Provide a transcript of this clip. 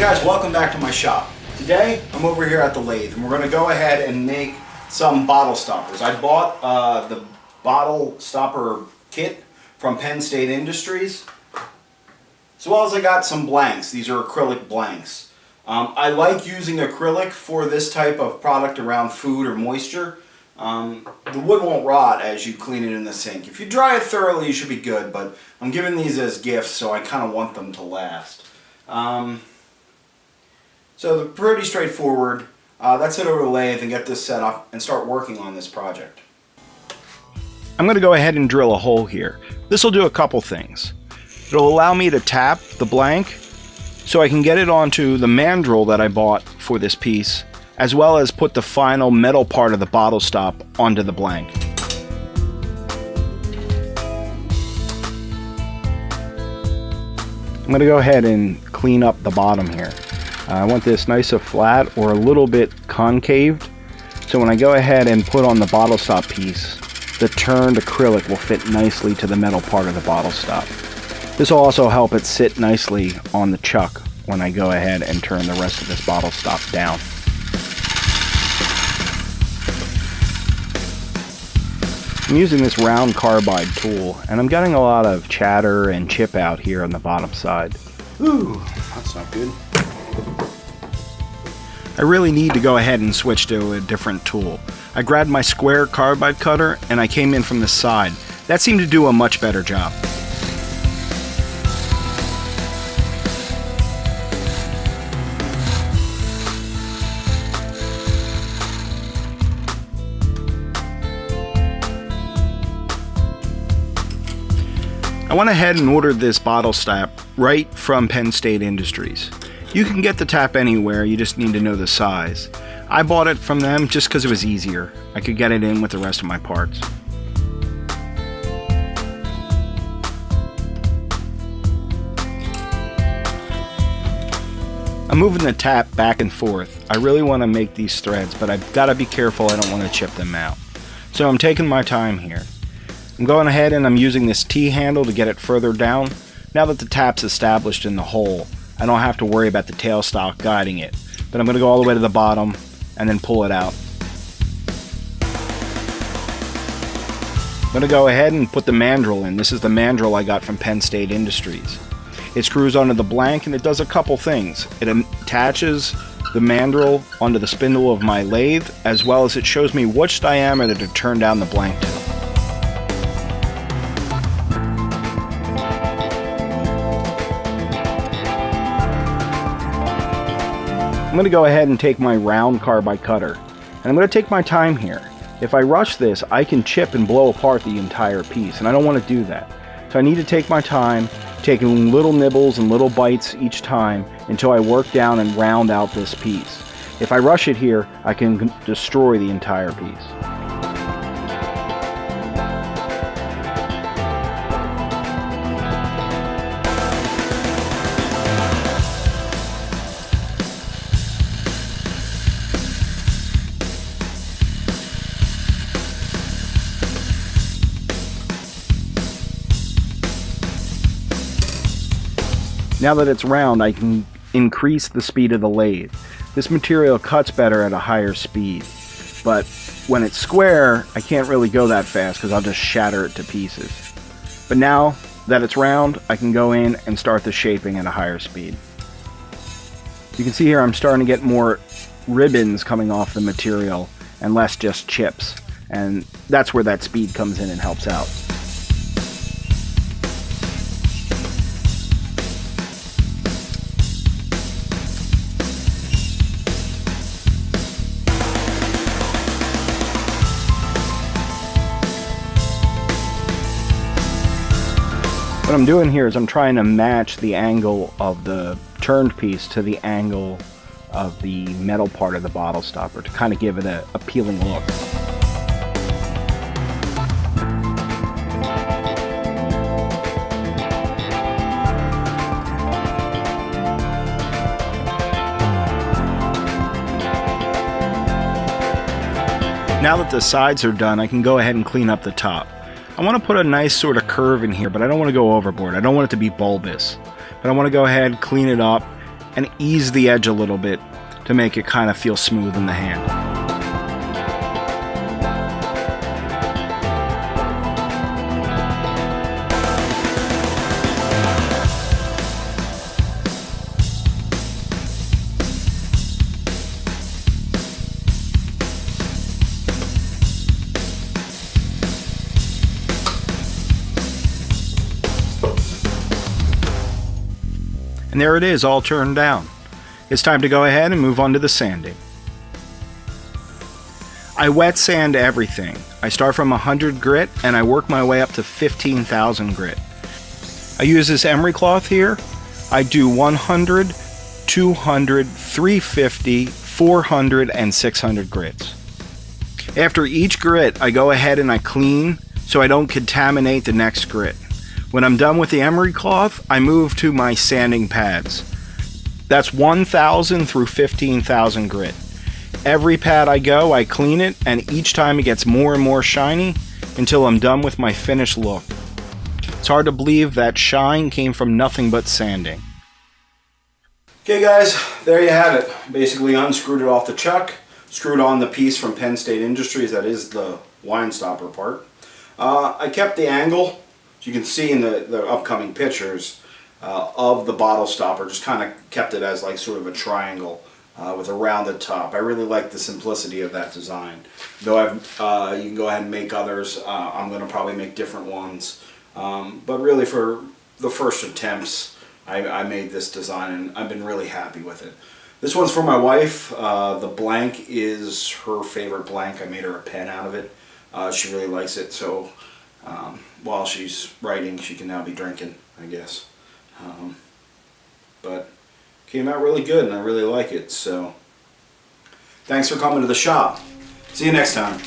guys, welcome back to my shop. Today I'm over here at the lathe and we're going to go ahead and make some bottle stoppers. I bought the bottle stopper kit from Penn State Industries, as well as I got some blanks. These are acrylic blanks. I like using acrylic for this type of product around food or moisture. The wood won't rot as you clean it in the sink. If you dry it thoroughly, you should be good, but I'm giving these as gifts, so I kind of want them to last. So they're pretty straightforward. Let's head over to the lathe and get this set up and start working on this project. I'm going to go ahead and drill a hole here. This will do a couple things. It'll allow me to tap the blank so I can get it onto the mandrel that I bought for this piece, as well as put the final metal part of the bottle stop onto the blank. I'm going to go ahead and clean up the bottom here. I want this nice and flat or a little bit concaved, so when I go ahead and put on the bottle stop piece, the turned acrylic will fit nicely to the metal part of the bottle stop. This will also help it sit nicely on the chuck when I go ahead and turn the rest of this bottle stop down. I'm using this round carbide tool, and I'm getting a lot of chatter and chip out here on the bottom side. Ooh, that's not good. I really need to go ahead and switch to a different tool. I grabbed my square carbide cutter and I came in from the side. That seemed to do a much better job. I went ahead and ordered this bottle stop right from Penn State Industries. You can get the tap anywhere, you just need to know the size. I bought it from them just because it was easier. I could get it in with the rest of my parts. I'm moving the tap back and forth. I really want to make these threads, but I've got to be careful I don't want to chip them out. So I'm taking my time here. I'm going ahead and I'm using this T-handle to get it further down. Now that the tap's established in the hole, I don't have to worry about the tailstock guiding it. But I'm going to go all the way to the bottom and then pull it out. I'm going to go ahead and put the mandrel in. This is the mandrel I got from Penn State Industries. It screws onto the blank and it does a couple things. It attaches the mandrel onto the spindle of my lathe, as well as it shows me which diameter to turn down the blank to. I'm going to go ahead and take my round carbide cutter, and I'm going to take my time here. If I rush this, I can chip and blow apart the entire piece, and I don't want to do that. So I need to take my time, taking little nibbles and little bites each time until I work down and round out this piece. If I rush it here, I can destroy the entire piece. Now that it's round, I can increase the speed of the lathe. This material cuts better at a higher speed, but when it's square, I can't really go that fast because I'll just shatter it to pieces. But now that it's round, I can go in and start the shaping at a higher speed. You can see here I'm starting to get more ribbons coming off the material and less just chips, and that's where that speed comes in and helps out. What I'm doing here is I'm trying to match the angle of the turned piece to the angle of the metal part of the bottle stopper to kind of give it an appealing look. Now that the sides are done, I can go ahead and clean up the top. I want to put a nice sort of curve in here, but I don't want to go overboard. I don't want it to be bulbous. But I want to go ahead, clean it up, and ease the edge a little bit to make it kind of feel smooth in the hand. And there it is, all turned down. It's time to go ahead and move on to the sanding. I wet sand everything. I start from 100 grit and I work my way up to 15,000 grit. I use this emery cloth here. I do 100, 200, 350, 400, and 600 grits. After each grit, I go ahead and I clean so I don't contaminate the next grit. When I'm done with the emery cloth, I move to my sanding pads. That's 1,000 through 15,000 grit. Every pad I go, I clean it, and each time it gets more and more shiny until I'm done with my finished look. It's hard to believe that shine came from nothing but sanding. Okay guys, there you have it. Basically unscrewed it off the chuck, screwed on the piece from Penn State Industries, that is the wine stopper part. I kept the angle. You can see in the upcoming pictures of the bottle stopper, just kind of kept it as like sort of a triangle with a rounded top. I really like the simplicity of that design. Though you can go ahead and make others. I'm going to probably make different ones. But really for the first attempts, I made this design and I've been really happy with it. This one's for my wife. The blank is her favorite blank. I made her a pen out of it. She really likes it, so while she's writing, she can now be drinking, I guess. But came out really good and I really like it, so thanks for coming to the shop. See you next time.